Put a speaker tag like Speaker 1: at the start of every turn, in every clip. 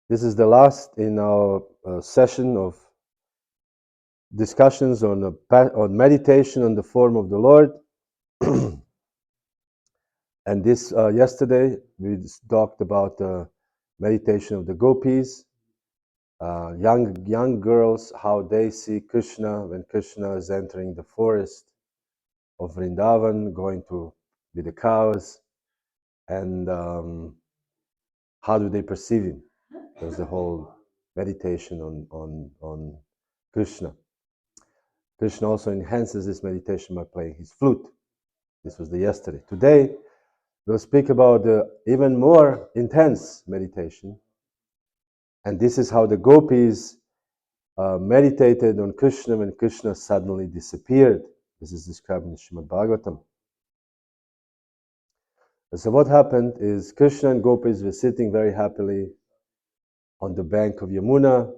Speaker 1: This is the last in our session of discussions on meditation on the form of the Lord. And this yesterday we talked about meditation of the Gopis, young girls, how they see Krishna when Krishna is entering the forest of Vrindavan, going to with the cows, and how do they perceive him? There's the whole meditation on Krishna. Krishna also enhances this meditation by playing his flute. This was the yesterday. Today, we'll speak about the even more intense meditation. And this is how the Gopis meditated on Krishna when Krishna suddenly disappeared. This is described in the Srimad Bhagavatam. So what happened is Krishna and Gopis were sitting very happily on the bank of Yamuna,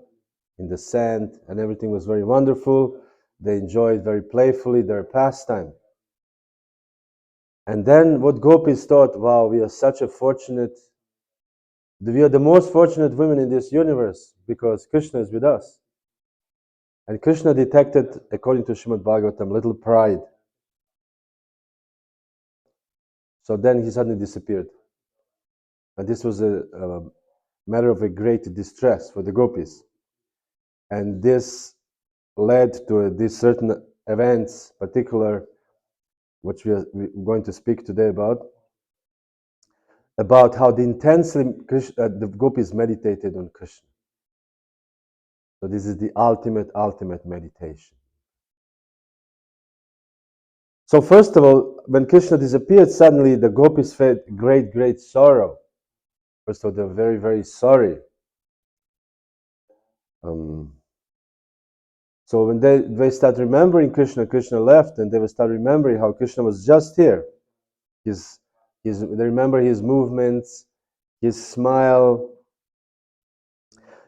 Speaker 1: in the sand, and everything was very wonderful. They enjoyed very playfully their pastime. And then what Gopis thought, wow, we are the most fortunate women in this universe because Krishna is with us. And Krishna detected, according to Srimad Bhagavatam, little pride. So then he suddenly disappeared. And this was a matter of a great distress for the Gopis. And this led to these certain events, particular, which we're going to speak today about how the intensely the Gopis meditated on Krishna. So this is the ultimate meditation. So first of all, when Krishna disappeared, suddenly the Gopis felt great sorrow. First of all, they're very, very sorry. So when they start remembering Krishna left, and they will start remembering how Krishna was just here. They remember his movements, his smile,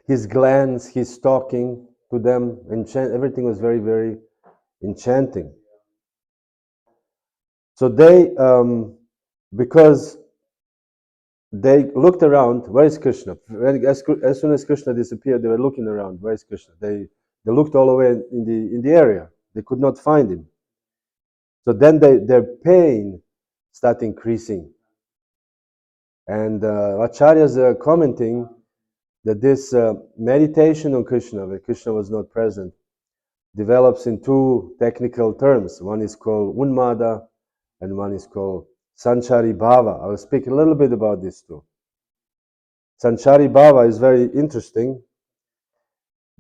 Speaker 1: his glance, his talking to them, everything was very, very enchanting. So they, because they looked around, where is Krishna? As soon as Krishna disappeared, they were looking around, where is Krishna? They looked all over in the area. They could not find him. So then their pain started increasing. And Acharyas are commenting that this meditation on Krishna, where Krishna was not present, develops in two technical terms. One is called Unmada, and one is called Sanchari Bhava. I will speak a little bit about this too. Sanchari Bhava is very interesting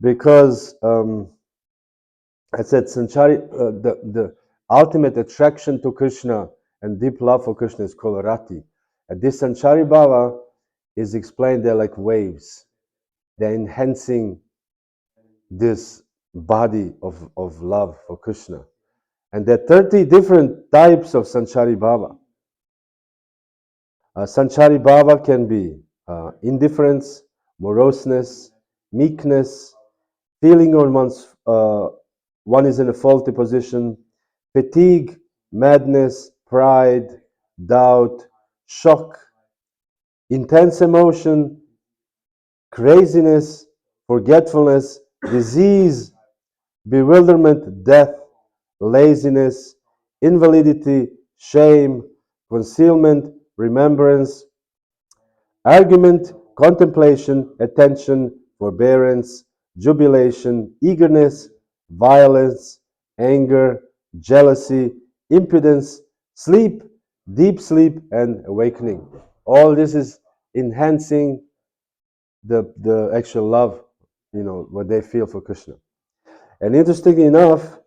Speaker 1: because I said Sanchari, the ultimate attraction to Krishna and deep love for Krishna is called Rati. And this Sanchari Bhava is explained, they're like waves. They're enhancing this body of love for Krishna. And there are 30 different types of Sanchari Bhava. Sanchari Bhava can be indifference, moroseness, meekness, feeling on one is in a faulty position, fatigue, madness, pride, doubt, shock, intense emotion, craziness, forgetfulness, disease, bewilderment, death, laziness, invalidity, shame, concealment, remembrance, argument, contemplation, attention, forbearance, jubilation, eagerness, violence, anger, jealousy, impudence, sleep, deep sleep, and awakening. All this is enhancing the actual love, what they feel for Krishna. And interestingly enough,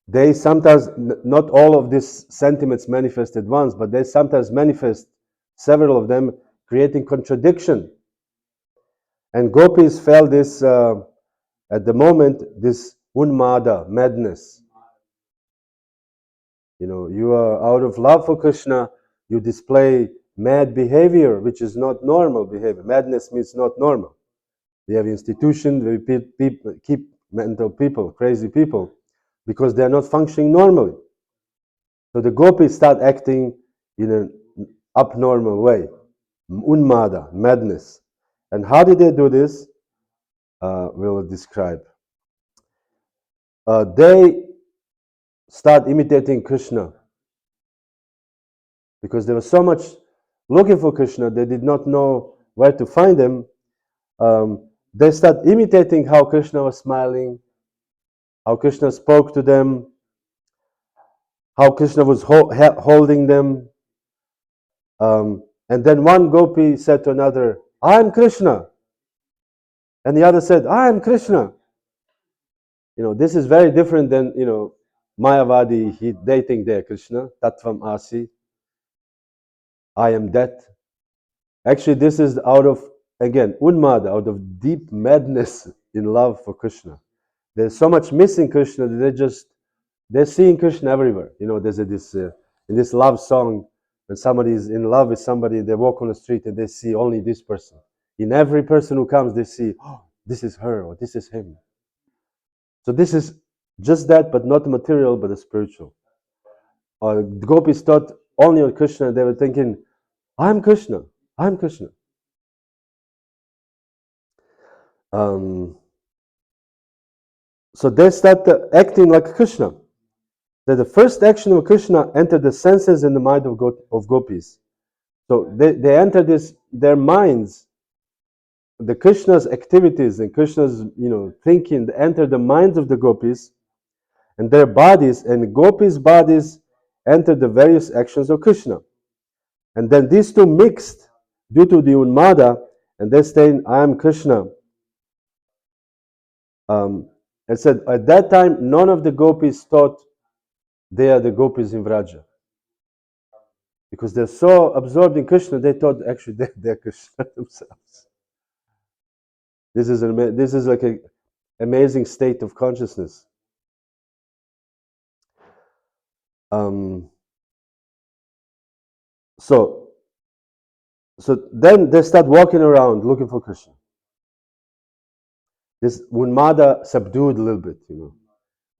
Speaker 1: they sometimes, not all of these sentiments manifest at once, but they sometimes manifest, several of them, creating contradiction. And Gopis felt this, at the moment, this unmada, madness. You are out of love for Krishna, you display mad behavior, which is not normal behavior. Madness means not normal. We have institutions where people keep mental people, crazy people, because they are not functioning normally. So the Gopis start acting in an abnormal way. unmada, madness. And how did they do this? We'll describe. They start imitating Krishna because there was so much looking for Krishna, they did not know where to find him. They start imitating how Krishna was smiling, how Krishna spoke to them, how Krishna was holding them. And then one gopi said to another, "I am Krishna." And the other said, "I am Krishna." This is very different than, Mayavadi, they think they are Krishna, Tattvam Asi, I am that. Actually, this is out of, again, unmada, out of deep madness in love for Krishna. There's so much missing Krishna that they're seeing Krishna everywhere. There's this in this love song, when somebody is in love with somebody, they walk on the street and they see only this person. In every person who comes, they see, oh, this is her or this is him. So this is just that, but not material, but a spiritual. The gopis thought only on Krishna. They were thinking, I'm Krishna, I'm Krishna. So they start acting like Krishna. That the first action of Krishna entered the senses and the mind of gopis. So they enter their minds, the Krishna's activities and Krishna's thinking enter the minds of the gopis, and their bodies, and gopis' bodies enter the various actions of Krishna. And then these two mixed due to the unmada, and they saying, I am Krishna. And said at that time none of the gopis thought they are the gopis in Vraja. Because they're so absorbed in Krishna, they thought actually they're Krishna themselves. This is like an amazing state of consciousness. So then they start walking around looking for Krishna. This Unmada subdued a little bit,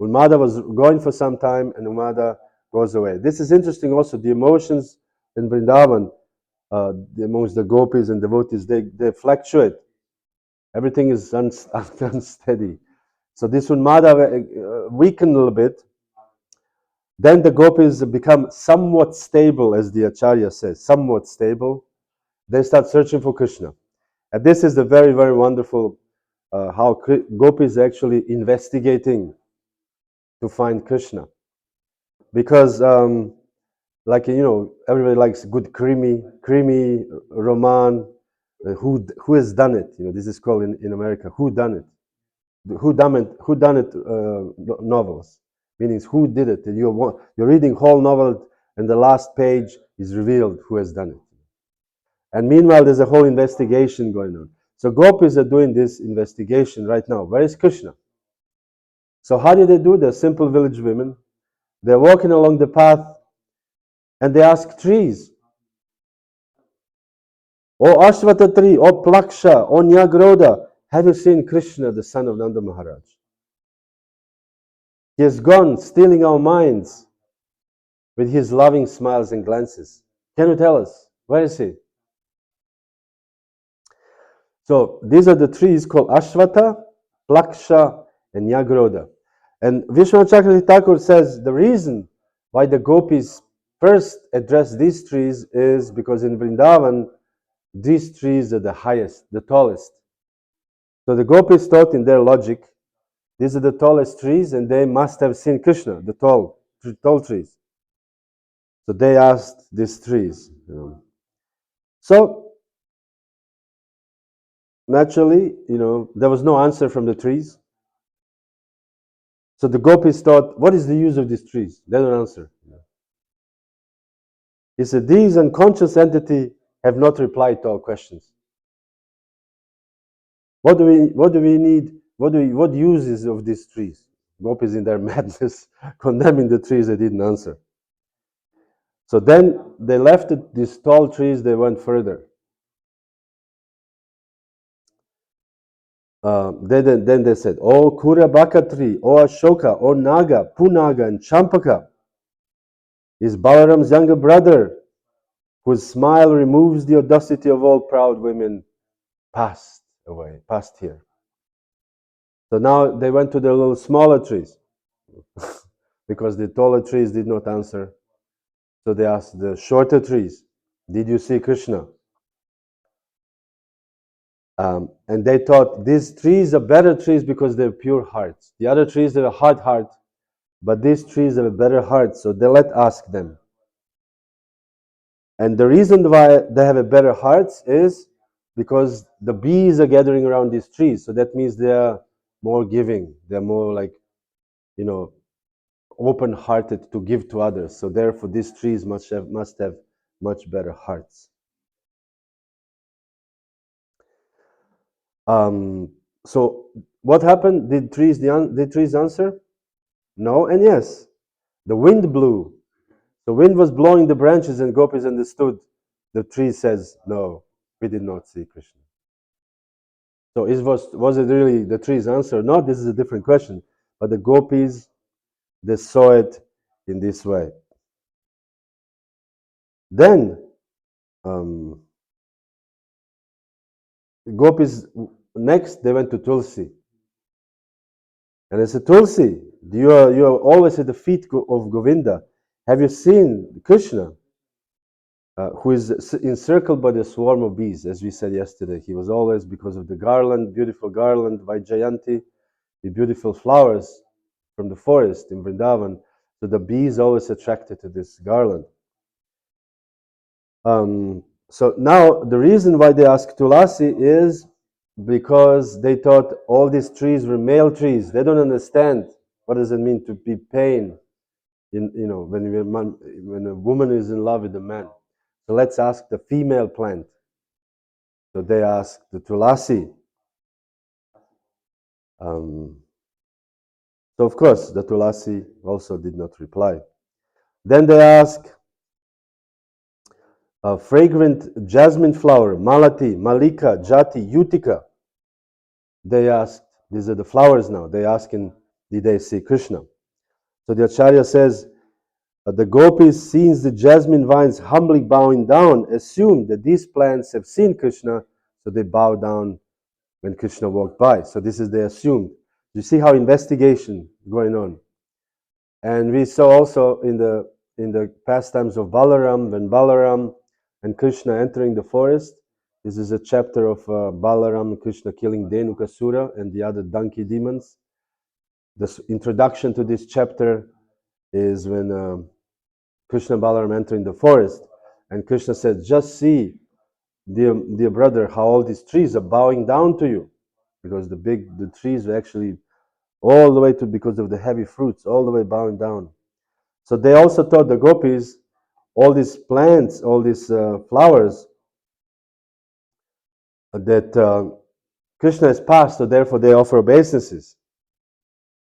Speaker 1: Unmada was going for some time and Unmada goes away. This is interesting also, the emotions in Vrindavan, amongst the gopis and devotees, they fluctuate. Everything is unsteady. So this Unmada weakened a little bit. Then the gopis become somewhat stable, as the Acharya says, somewhat stable. They start searching for Krishna. And this is the very, very wonderful how gopis actually investigating to find Krishna. Because everybody likes good creamy roman. Who has done it? This is called in America, who done it? Who done it novels. Meaning who did it? You're reading whole novel and the last page is revealed who has done it. And meanwhile, there's a whole investigation going on. So gopis are doing this investigation right now. Where is Krishna? So how do they do? They're simple village women. They're walking along the path and they ask trees. O Ashvata tree, O Plaksha, O Nyagroda, have you seen Krishna, the son of Nanda Maharaj? He has gone, stealing our minds with his loving smiles and glances. Can you tell us? Where is he? So these are the trees called Ashvata, Plaksha, and Nyagroda. And Vishwanath Chakravarti Thakur says the reason why the gopis first address these trees is because in Vrindavan, these trees are the highest, the tallest. So the gopis thought in their logic, these are the tallest trees and they must have seen Krishna, the tall trees. So they asked these trees. So naturally, there was no answer from the trees. So the gopis thought, what is the use of these trees? They don't answer. He said, these unconscious entities have not replied to our questions. What do we need? What use is of these trees? Gopis in their madness, condemning the trees they didn't answer. So then they left these tall trees, they went further. Then they said, O Kurabaka tree, O Ashoka, O Naga, Punaga, and Champaka is Balaram's younger brother. whose smile removes the audacity of all proud women, passed away, passed here. So now they went to the little smaller trees because the taller trees did not answer. So they asked the shorter trees, did you see Krishna? And they thought these trees are better trees because they're pure hearts. The other trees, they're a hard heart, but these trees have a better heart, so they let ask them. And the reason why they have a better hearts is because the bees are gathering around these trees. So that means they are more giving. They're more like, open-hearted to give to others. So therefore, these trees must have much better hearts. So what happened? Did trees answer? No and yes. The wind blew. The wind was blowing the branches, and Gopis understood. The tree says, "No, we did not see Krishna." So was it really the tree's answer? No, this is a different question. But the Gopis, they saw it in this way. Then Gopis, next they went to Tulsi. And they said, Tulsi, you are always at the feet of Govinda. Have you seen Krishna, who is encircled by the swarm of bees, as we said yesterday? He was always, because of the garland, beautiful garland, Vaijayanti, the beautiful flowers from the forest in Vrindavan. So the bees always attracted to this garland. So now the reason why they asked Tulasi is because they thought all these trees were male trees. They don't understand what does it mean to be pain when a woman is in love with a man. So let's ask the female plant. So they asked the Tulasi. So of course the Tulasi also did not reply. Then they asked a fragrant jasmine flower, Malati, Malika, Jati, Utica. They asked, these are the flowers now, they asking, did they see Krishna? So the Acharya says, the Gopis, seeing the jasmine vines humbly bowing down, assumed that these plants have seen Krishna, so they bow down when Krishna walked by. So this is they assumed. You see how investigation going on. And we saw also in the pastimes of Balaram, when Balaram and Krishna entering the forest. This is a chapter of Balaram and Krishna killing Dhenukasura and the other donkey demons. The introduction to this chapter is when Krishna and Balaram entering the forest, and Krishna said, just see, dear brother, how all these trees are bowing down to you, because the trees were actually all the way to, because of the heavy fruits, all the way bowing down. So they also taught the Gopis, all these plants, all these flowers, that Krishna is past, so therefore they offer obeisances.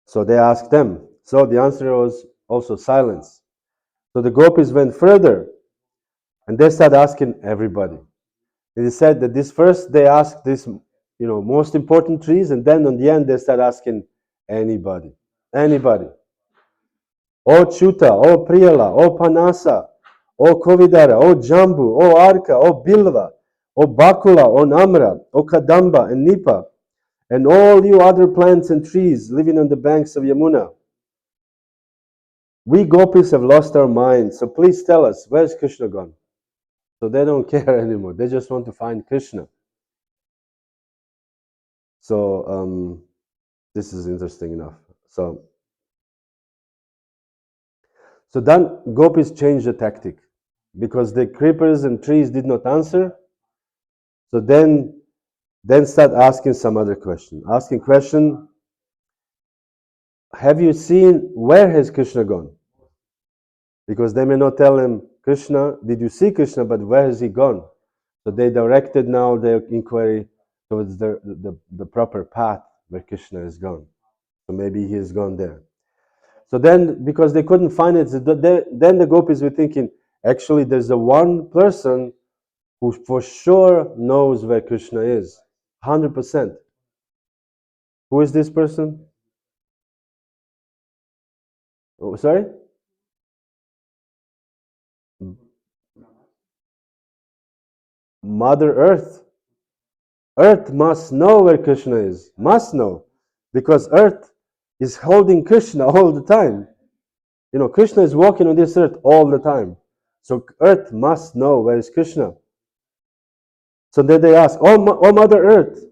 Speaker 1: So they asked them. So the answer was also silence. So the Gopis went further, and they started asking everybody. It is said that this first they asked this, most important trees, and then on the end they start asking anybody. O Chuta, O Priyala, O Panasa, O Kovidara, O Jambu, O Arka, O Bilva, O Bakula, O Namra, O Kadamba, and Nipa, and all you other plants and trees living on the banks of Yamuna. We Gopis have lost our minds, so please tell us, where's Krishna gone? So they don't care anymore. They just want to find Krishna. So this is interesting enough. So then Gopis changed the tactic because the creepers and trees did not answer. So then start asking some other question. Asking question, have you seen, where has Krishna gone? Because they may not tell him, Krishna, did you see Krishna, but where has he gone? So they directed now their inquiry towards the proper path where Krishna is gone. So maybe he has gone there. So then, because they couldn't find it, then the Gopis were thinking, actually there's a one person who for sure knows where Krishna is. 100%. Who is this person? Oh, sorry? Mother Earth. Earth must know where Krishna is. Must know. Because Earth is holding Krishna all the time. You know, Krishna is walking on this earth all the time. So Earth must know where is Krishna. So then they ask, oh Mother Earth.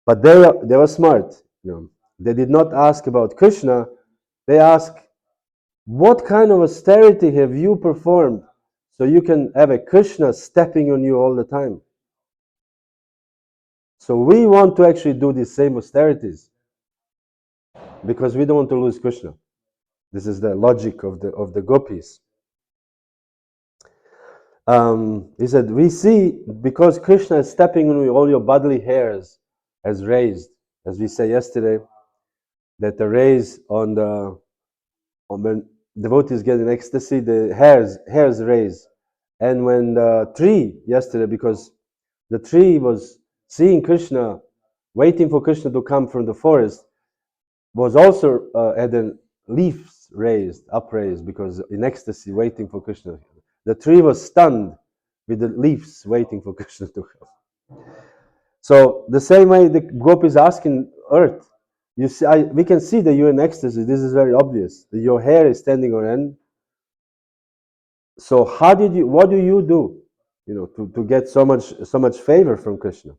Speaker 1: But they were smart. You know. They did not ask about Krishna. They asked, what kind of austerity have you performed so you can have a Krishna stepping on you all the time? So we want to actually do the same austerities because we don't want to lose Krishna. This is the logic of the Gopis. He said, we see because Krishna is stepping on you, all your bodily hairs as raised, as we said yesterday, that the rays on when devotees get in ecstasy, the hairs raise. And when the tree yesterday, because the tree was seeing Krishna, waiting for Krishna to come from the forest, was also had the leaves upraised, because in ecstasy, waiting for Krishna. The tree was stunned with the leaves waiting for Krishna to come. So the same way the Gopis is asking Earth, you see, we can see that you're in ecstasy. This is very obvious. That your hair is standing on end. So what do you do, you know, to get so much favor from Krishna?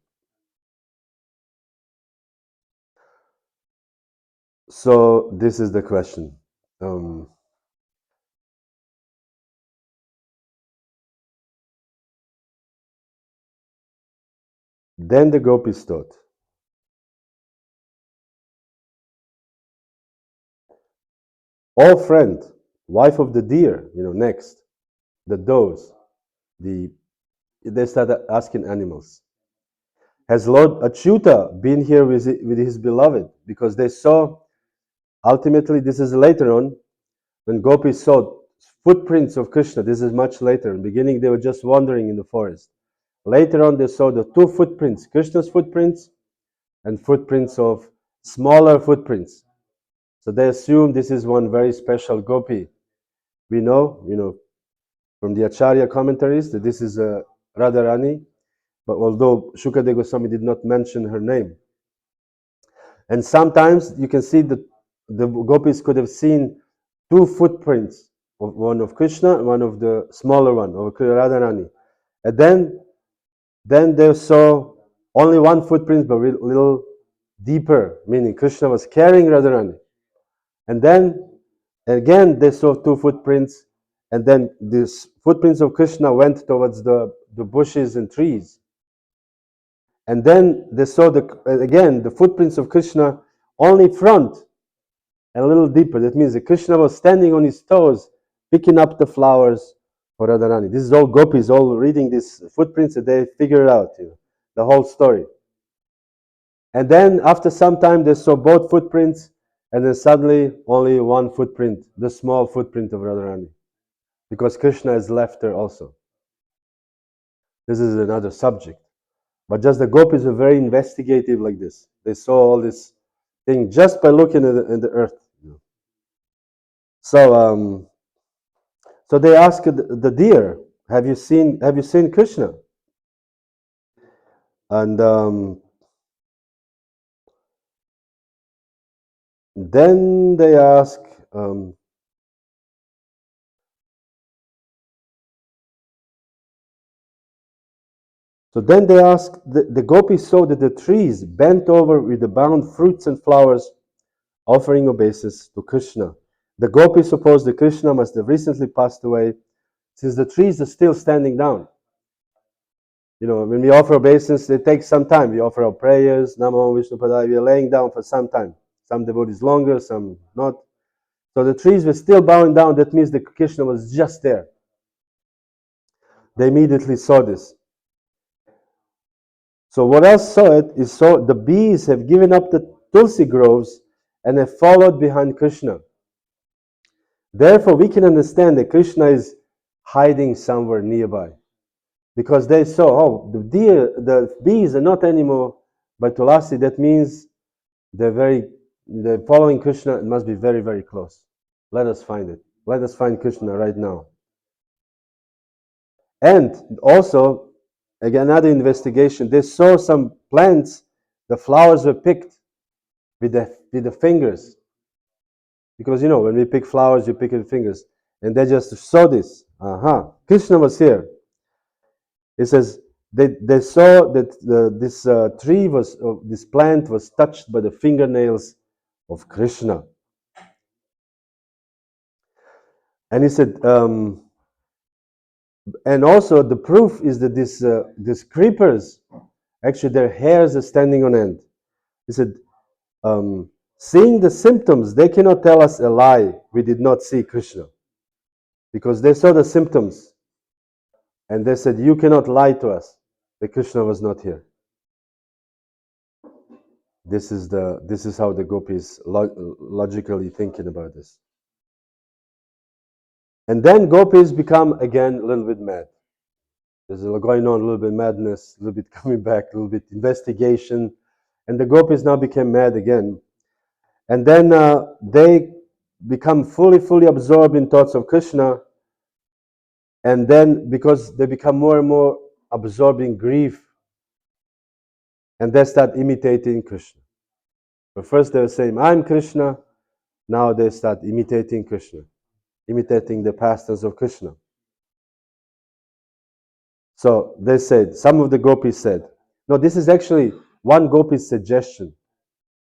Speaker 1: So this is the question. Then the Gopis thought, oh friend, wife of the deer, you know, next, the does, they started asking animals. Has Lord Achyuta been here with his beloved? Because they saw, ultimately, this is later on, when Gopis saw footprints of Krishna. This is much later. In the beginning, they were just wandering in the forest. Later on, they saw the two footprints, Krishna's footprints and footprints of smaller footprints. So they assume this is one very special Gopi. We know, you know, from the Acharya commentaries that this is Radharani, but although Shukadeva Goswami did not mention her name. And sometimes you can see that the Gopis could have seen two footprints, one of Krishna and one of the smaller one, of Radharani. And then they saw only one footprint, but a little deeper, meaning Krishna was carrying Radharani. And then again they saw two footprints, and then these footprints of Krishna went towards the bushes and trees. And then they saw again the footprints of Krishna only front and a little deeper. That means that Krishna was standing on his toes, picking up the flowers for Radharani. This is all Gopis, all reading these footprints, and they figure out, you know, the whole story. And then after some time, they saw both footprints, and then suddenly only one footprint, the small footprint of Radharani, because Krishna has left her also. This is another subject. But just the Gopis are very investigative like this. They saw all this thing just by looking at the earth. So, so they asked the deer, "Have you seen Krishna?" And then they ask, the Gopis saw that the trees bent over with the bound fruits and flowers, offering obeisance to Krishna. The Gopis supposed that Krishna must have recently passed away, since the trees are still standing down. You know, when we offer obeisance, it takes some time. We offer our prayers, Namo Vishnu Padaya, we are laying down for some time. Some devotees longer, some not. So the trees were still bowing down. That means that Krishna was just there. They immediately saw this. So what else saw it is, saw the bees have given up the Tulsi groves and have followed behind Krishna. Therefore, we can understand that Krishna is hiding somewhere nearby, because they saw, oh, the bees are not anymore by Tulasi. That means they're following Krishna. It must be very, very close. Let us find it. Let us find Krishna right now. And also, again, another investigation. They saw some plants, the flowers were picked with the fingers. Because when we pick flowers, you pick with fingers. And they just saw this. Krishna was here. It says they saw that this tree this plant was touched by the fingernails of Krishna. And he said, and also the proof is that these creepers, actually their hairs are standing on end. He said, seeing the symptoms, they cannot tell us a lie. We did not see Krishna. Because they saw the symptoms. And they said, you cannot lie to us that Krishna was not here. This is how the gopis logically thinking about this. And then gopis become again a little bit mad. There's going on a little bit madness, a little bit coming back, a little bit investigation. And the gopis now became mad again. And then they become fully absorbed in thoughts of Krishna. And then because they become more and more absorbed in grief, and they start imitating Krishna. But first they were saying, I'm Krishna. Now they start imitating Krishna, imitating the pastimes of Krishna. So they said, some of the gopis said, no, this is actually one gopi's suggestion.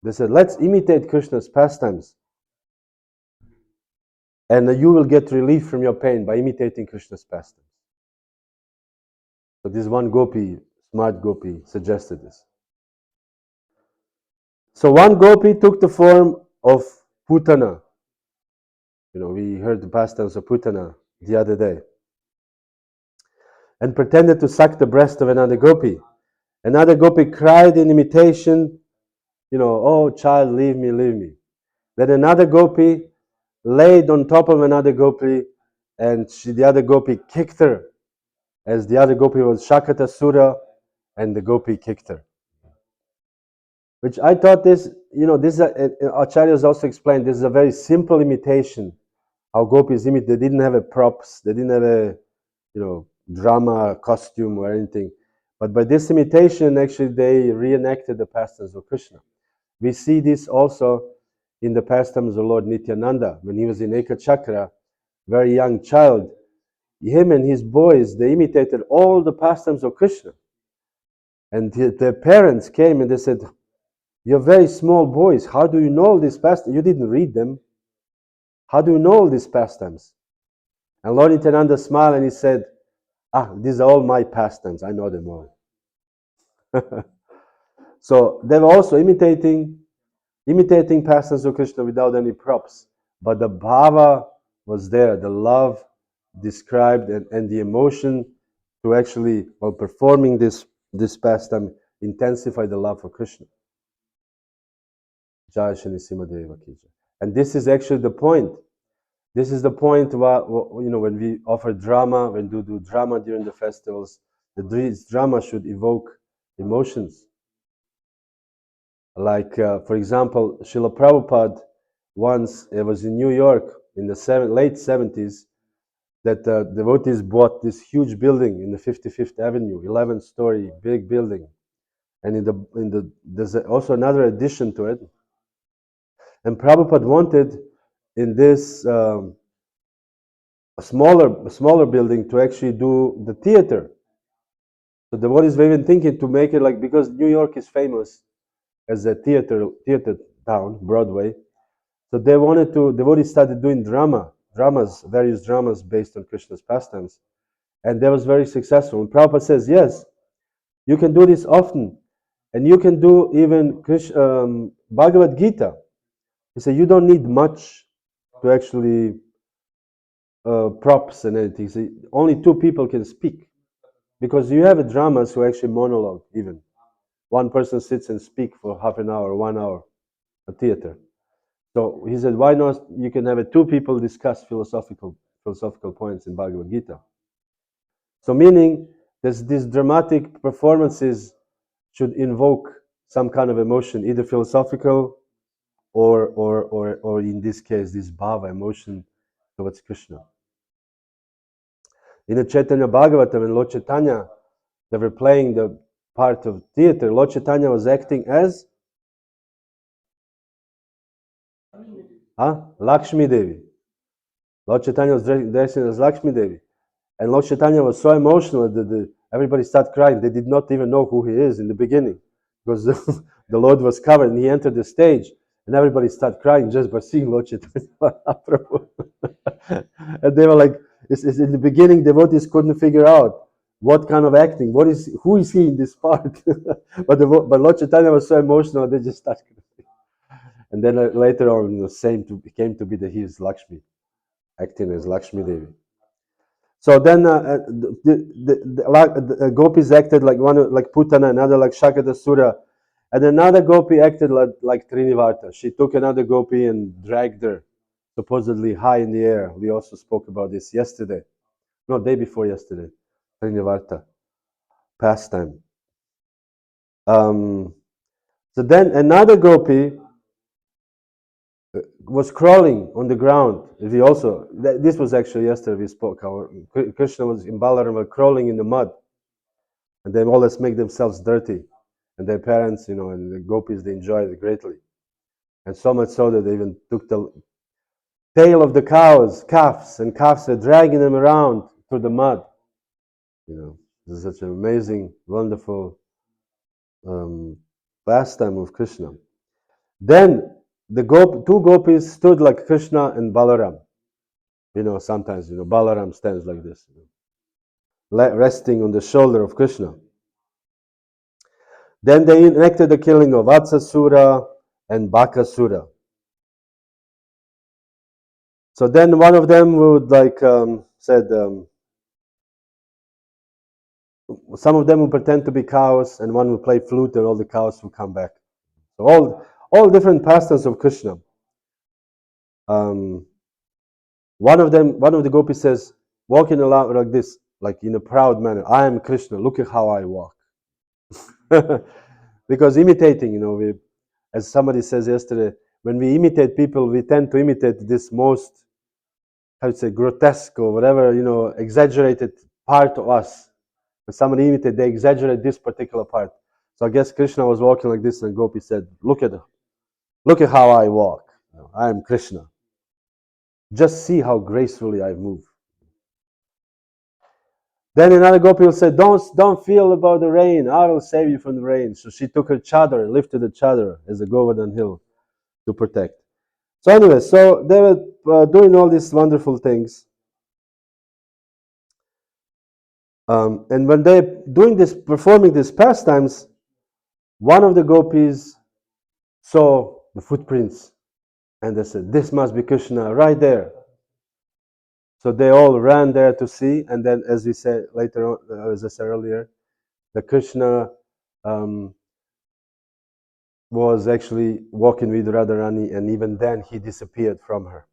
Speaker 1: They said, let's imitate Krishna's pastimes. And you will get relief from your pain by imitating Krishna's pastimes. So this one gopi, smart gopi, suggested this. So one gopi took the form of Putana. We heard the pastimes of Putana the other day. And pretended to suck the breast of another gopi. Another gopi cried in imitation, oh child, leave me, leave me. Then another gopi laid on top of another gopi, and the other gopi kicked her, as the other gopi was Shakatasura, and the gopi kicked her. Which I thought this Acharyas also explained, this is a very simple imitation, how gopis imitate. They didn't have a props, they didn't have a, drama, costume or anything. But by this imitation, actually, they reenacted the pastimes of Krishna. We see this also in the pastimes of Lord Nityananda. When he was in Ekachakra, very young child, him and his boys, they imitated all the pastimes of Krishna. And their parents came and they said, you're very small boys. How do you know all these pastimes? You didn't read them. How do you know all these pastimes? And Lord Nityananda smiled and he said, these are all my pastimes. I know them all. So they were also imitating pastimes of Krishna without any props. But the bhava was there, the love described and the emotion to actually, while performing this pastime, intensify the love for Krishna. Jaya Sacinandana. And this is actually the point. This is the point when we offer drama, when we do drama during the festivals, the drama should evoke emotions. Like, for example, Srila Prabhupada once, it was in New York in the late 70s, that devotees bought this huge building in the 55th Avenue, 11-story big building. And there's also another addition to it. And Prabhupada wanted in this a smaller building to actually do the theater. So the devotees were even thinking to make it because New York is famous as a theater town, Broadway. So devotees started doing various dramas based on Krishna's pastimes. And that was very successful. And Prabhupada says, yes, you can do this often. And you can do even Bhagavad Gita. He said, you don't need much to actually props and anything. So only 2 people can speak. Because you have dramas who actually monologue even. One person sits and speaks for half an hour, 1 hour, a theater. So he said, why not? You can have 2 people discuss philosophical points in Bhagavad Gita. So meaning, these dramatic performances should invoke some kind of emotion, either philosophical or in this case, this bhava, emotion towards Krishna. In the Chaitanya Bhagavatam, and Lord Chaitanya they were playing the part of theater. Lord Chaitanya was acting as Lakshmi Devi. Lord Chaitanya was dressing as Lakshmi Devi. And Lord Chaitanya was so emotional that everybody started crying. They did not even know who he is in the beginning, because the Lord was covered and he entered the stage, and everybody started crying just by seeing Lord Chaitanya Mahaprabhu. And they were like, it's in the beginning, devotees couldn't figure out what kind of acting, who is he in this part? but Lord Chaitanya was so emotional, they just started crying. And then later on, came to be that he is Lakshmi, acting as Lakshmi Devi. So then the gopis acted like one like Putana, another like Shakatasura, and another gopi acted like Trinivarta. She took another gopi and dragged her supposedly high in the air. We also spoke about this yesterday. No, day before yesterday. Trinivarta pastime. So then another gopi was crawling on the ground. This was actually yesterday we spoke. Krishna was in Balaram were crawling in the mud, and they always make themselves dirty, and their parents, and the gopis, they enjoyed it greatly, and so much so that they even took the tail of the calves, and calves were dragging them around through the mud. This is such an amazing, wonderful pastime of Krishna. Then the two gopis stood like Krishna and Balaram. Sometimes, Balaram stands like this, resting on the shoulder of Krishna. Then they enacted the killing of Vatsasura and Bakasura. So then one of them would said, some of them would pretend to be cows, and one would play flute, and all the cows would come back. So all different pastimes of Krishna. One of the gopis says, walking along like this, like in a proud manner, I am Krishna, look at how I walk. Because imitating, as somebody says yesterday, when we imitate people, we tend to imitate this most, grotesque or whatever, exaggerated part of us. When somebody imitates, they exaggerate this particular part. So I guess Krishna was walking like this, and Gopi said, look at how I walk. I am Krishna. Just see how gracefully I move. Then another gopi will say, don't feel about the rain. I will save you from the rain. So she took her chadar, lifted the chadar as a Govardhan hill to protect. So anyway, so they were doing all these wonderful things. And when they're performing these pastimes, one of the gopis saw the footprints, and they said, this must be Krishna right there. So they all ran there to see, and then, as we said later on, as I said earlier, the Krishna was actually walking with Radharani, and even then he disappeared from her.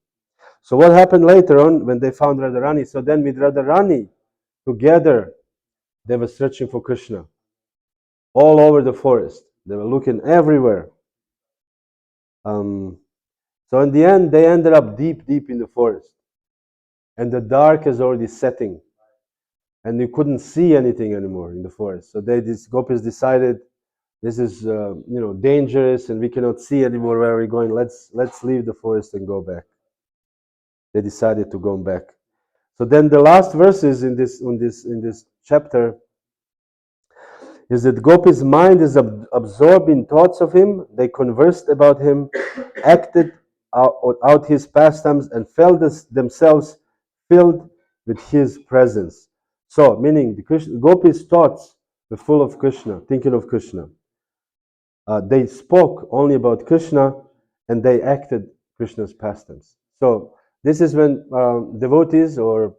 Speaker 1: So what happened later on when they found Radharani? So then with Radharani, together, they were searching for Krishna all over the forest. They were looking everywhere. So in the end, they ended up deep in the forest. And the dark is already setting. And you couldn't see anything anymore in the forest. So these gopis decided, this is dangerous, and we cannot see anymore where we're going. Let's leave the forest and go back. They decided to go back. So then the last verses in this chapter is that Gopi's mind is absorbed in thoughts of him. They conversed about him, acted out his pastimes, and felt themselves filled with his presence. So, meaning the Gopis' thoughts were full of Krishna, thinking of Krishna. They spoke only about Krishna, and they acted Krishna's pastimes. So this is when devotees, or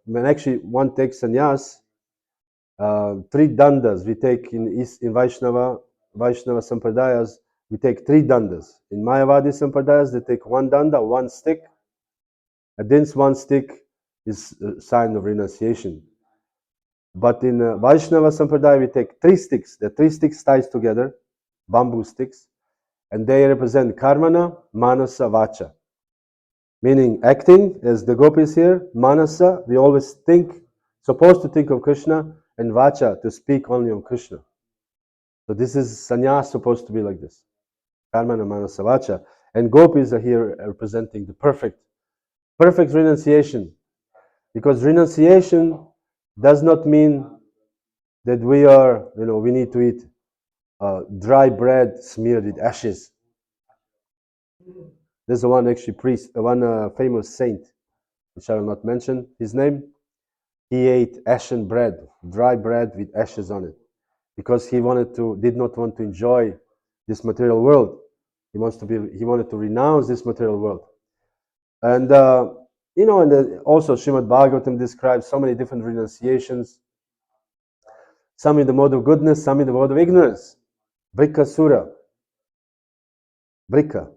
Speaker 1: when actually one takes sannyas, 3 dandas we take in Vaishnava Sampradayas. We take 3 dandas. In Mayavadi Sampradayas, they take 1 danda, 1 stick. And this 1 stick is a sign of renunciation. But in Vaishnava Sampradaya, we take 3 sticks. The 3 sticks tied together, bamboo sticks, and they represent karmana, manasa, vacha. Meaning acting, as the gopis here, manasa, we always supposed to think of Krishna, and vacha, to speak only on Krishna. So this is sannyas supposed to be like this. Karmana manasa vacha. And gopis are here representing the perfect renunciation. Because renunciation does not mean that we are, we need to eat dry bread smeared with ashes. There's one actually priest, one famous saint, which I will not mention his name. He ate ashen bread, dry bread with ashes on it, because he did not want to enjoy this material world. He wanted to renounce this material world. And also Srimad Bhagavatam describes so many different renunciations. Some in the mode of goodness, some in the mode of ignorance. Brika Sura. Brika.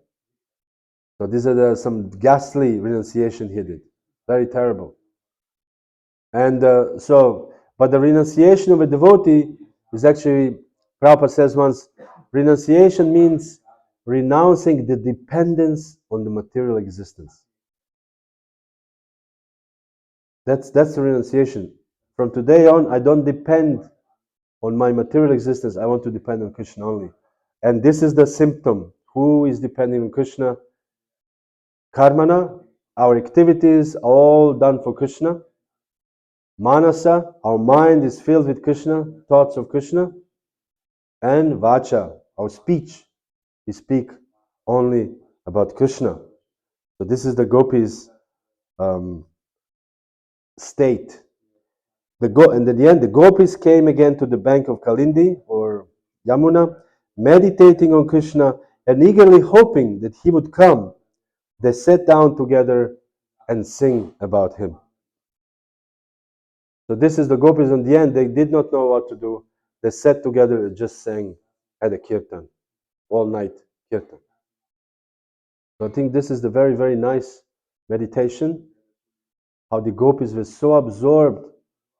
Speaker 1: So these are some ghastly renunciation he did. Very terrible. And but the renunciation of a devotee is actually, Prabhupada says once, renunciation means renouncing the dependence on the material existence. That's the renunciation. From today on, I don't depend on my material existence. I want to depend on Krishna only. And this is the symptom. Who is depending on Krishna? Karmana, our activities are all done for Krishna. Manasa, our mind is filled with Krishna, thoughts of Krishna. And vacha, our speech, we speak only about Krishna. So this is the gopis' state. And at the end, the gopis came again to the bank of Kalindi or Yamuna, meditating on Krishna and eagerly hoping that he would come. They sat down together and sing about him. So this is the gopis in the end. They did not know what to do. They sat together and just sang at a kirtan, all night kirtan. So I think this is the very, very nice meditation, how the gopis were so absorbed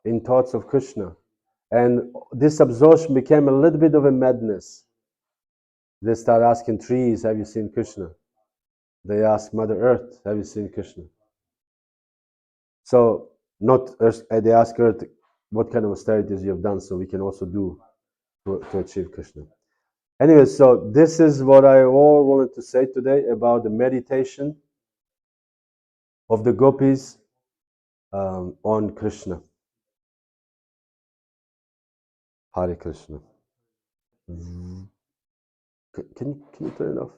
Speaker 1: in thoughts of Krishna. And this absorption became a little bit of a madness. They start asking trees, have you seen Krishna? They ask Mother Earth, have you seen Krishna? So they ask Earth, what kind of austerities you have done so we can also do to achieve Krishna. Anyway, so this is what I all wanted to say today about the meditation of the gopis on Krishna. Hare Krishna. Can you turn it off?